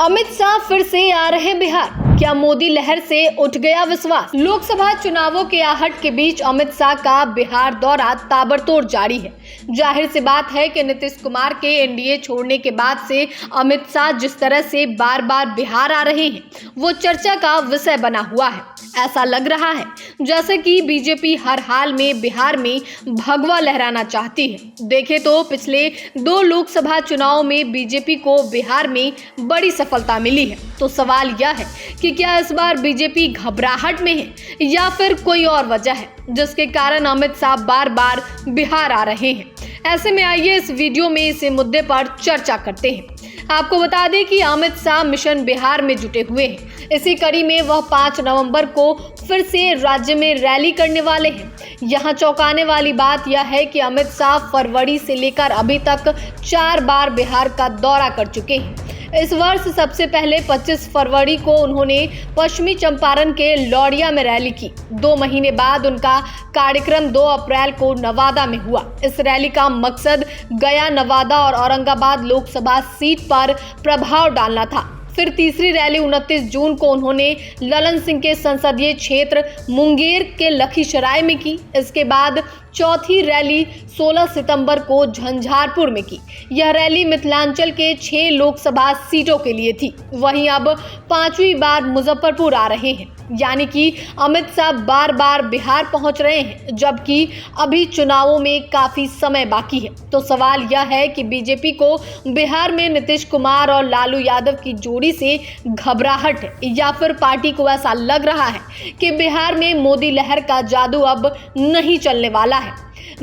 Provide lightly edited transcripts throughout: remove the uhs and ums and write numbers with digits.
अमित शाह फिर से आ रहे बिहार, क्या मोदी लहर से उठ गया विश्वास। लोकसभा चुनावों के आहट के बीच अमित शाह का बिहार दौरा ताबड़तोड़ जारी है। जाहिर सी बात है कि नीतीश कुमार के एनडीए छोड़ने के बाद से अमित शाह जिस तरह से बार बार बिहार आ रहे हैं वो चर्चा का विषय बना हुआ है। ऐसा लग रहा है जैसे कि बीजेपी हर हाल में बिहार में भगवा लहराना चाहती है। देखें तो पिछले 2 लोकसभा चुनाव में बीजेपी को बिहार में बड़ी सफलता मिली है। तो सवाल यह है कि क्या इस बार बीजेपी घबराहट में है या फिर कोई और वजह है जिसके कारण अमित शाह बार बार बिहार आ रहे हैं। ऐसे में आइए इस वीडियो में इस मुद्दे पर चर्चा करते हैं। आपको बता दें कि अमित शाह मिशन बिहार में जुटे हुए हैं। इसी कड़ी में वह 5 नवंबर को फिर से राज्य में रैली करने वाले हैं। यहाँ चौंकाने वाली बात यह है कि अमित शाह फरवरी से लेकर अभी तक 4 बार बिहार का दौरा कर चुके हैं। इस वर्ष सबसे पहले 25 फरवरी को उन्होंने पश्चिमी चंपारण के लौरिया में रैली की। 2 महीने बाद उनका कार्यक्रम 2 अप्रैल को नवादा में हुआ। इस रैली का मकसद गया, नवादा और औरंगाबाद लोकसभा सीट पर प्रभाव डालना था। फिर तीसरी रैली 29 जून को उन्होंने ललन सिंह के संसदीय क्षेत्र मुंगेर के लखीसराय में की। इसके बाद चौथी रैली 16 सितंबर को झंझारपुर में की। यह रैली मिथिलांचल के 6 लोकसभा सीटों के लिए थी। वहीं अब 5वीं बार मुजफ्फरपुर आ रहे हैं, यानी कि अमित शाह बार बार बिहार पहुंच रहे हैं, जबकि अभी चुनावों में काफी समय बाकी है। तो सवाल यह है कि बीजेपी को बिहार में नीतीश कुमार और लालू यादव की जोड़ी से घबराहट है या फिर पार्टी को ऐसा लग रहा है कि बिहार में मोदी लहर का जादू अब नहीं चलने वाला है।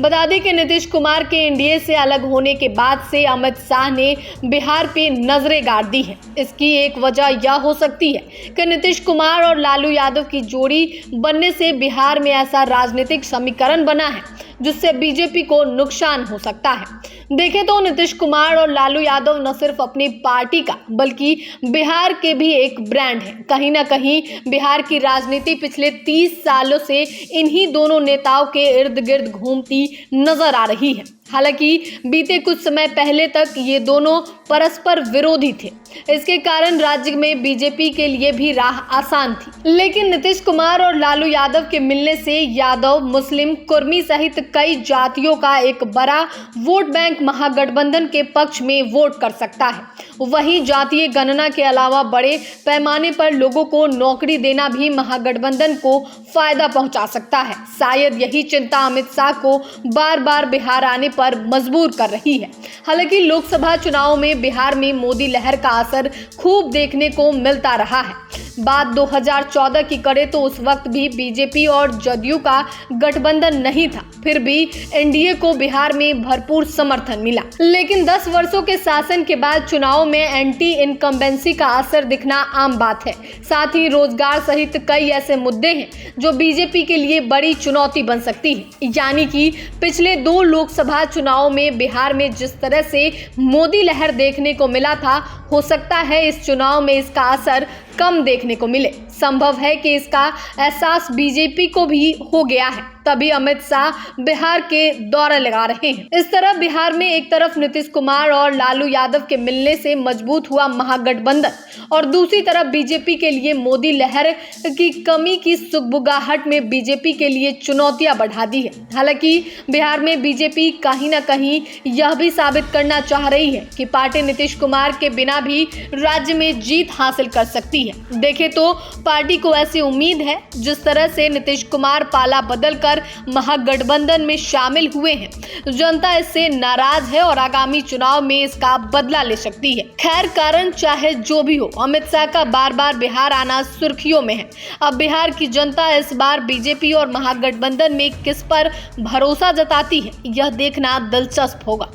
बता दें कि नीतीश कुमार के एनडीए से अलग होने के बाद से अमित शाह ने बिहार पे नजरें गाड़ दी है। इसकी एक वजह यह हो सकती है कि नीतीश कुमार और लालू यादव की जोड़ी बनने से बिहार में ऐसा राजनीतिक समीकरण बना है जिससे बीजेपी को नुकसान हो सकता है। देखें तो नीतीश कुमार और लालू यादव न सिर्फ अपनी पार्टी का बल्कि बिहार के भी एक ब्रांड है। कहीं ना कहीं बिहार की राजनीति पिछले 30 सालों से इन्हीं दोनों नेताओं के इर्द गिर्द घूमती नजर आ रही है। हालांकि बीते कुछ समय पहले तक ये दोनों परस्पर विरोधी थे। इसके कारण राज्य में बीजेपी के लिए भी राह आसान थी। लेकिन नीतीश कुमार और लालू यादव के मिलने से यादव, मुस्लिम, कुर्मी सहित कई जातियों का एक बड़ा वोट बैंक महागठबंधन के पक्ष में वोट कर सकता है। वहीं जातीय गणना के अलावा बड़े पैमाने पर लोगों को नौकरी देना भी महागठबंधन को फायदा पहुंचा सकता है। शायद यही चिंता अमित शाह को बार बार बिहार आने पर मजबूर कर रही है। हालांकि लोकसभा चुनाव में बिहार में मोदी लहर का असर खूब देखने को मिलता रहा है। बात 2014 की करें तो उस वक्त भी बीजेपी और जदयू का गठबंधन नहीं था, फिर भी एनडीए को बिहार में भरपूर समर्थन मिला। लेकिन 10 वर्षों के शासन के बाद चुनाव में एंटी इनकम्बेंसी का असर दिखना आम बात है। साथ ही रोजगार सहित कई ऐसे मुद्दे हैं जो बीजेपी के लिए बड़ी चुनौती बन सकती है। यानी कि पिछले 2 लोकसभा चुनाव में बिहार में जिस तरह से मोदी लहर देखने को मिला था, हो सकता है इस चुनाव में इसका असर कम देखने को मिले। संभव है कि इसका एहसास बीजेपी को भी हो गया है, तभी अमित शाह बिहार के दौरे लगा रहे हैं। इस तरह बिहार में एक तरफ नीतीश कुमार और लालू यादव के मिलने से मजबूत हुआ महागठबंधन और दूसरी तरफ बीजेपी के लिए मोदी लहर की कमी की सुगबुगाहट में बीजेपी के लिए चुनौतियां बढ़ा दी है। हालांकि बिहार में बीजेपी कहीं ना कहीं यह भी साबित करना चाह रही है कि पार्टी नीतीश कुमार के बिना भी राज्य में जीत हासिल कर सकती है। देखें तो पार्टी को ऐसी उम्मीद है जिस तरह से नीतीश कुमार पाला बदलकर महागठबंधन में शामिल हुए हैं, जनता इससे नाराज है और आगामी चुनाव में इसका बदला ले सकती है। खैर, कारण चाहे जो भी हो, अमित शाह का बार बार बिहार आना सुर्खियों में है। अब बिहार की जनता इस बार बीजेपी और महागठबंधन में किस पर भरोसा जताती है, यह देखना दिलचस्प होगा।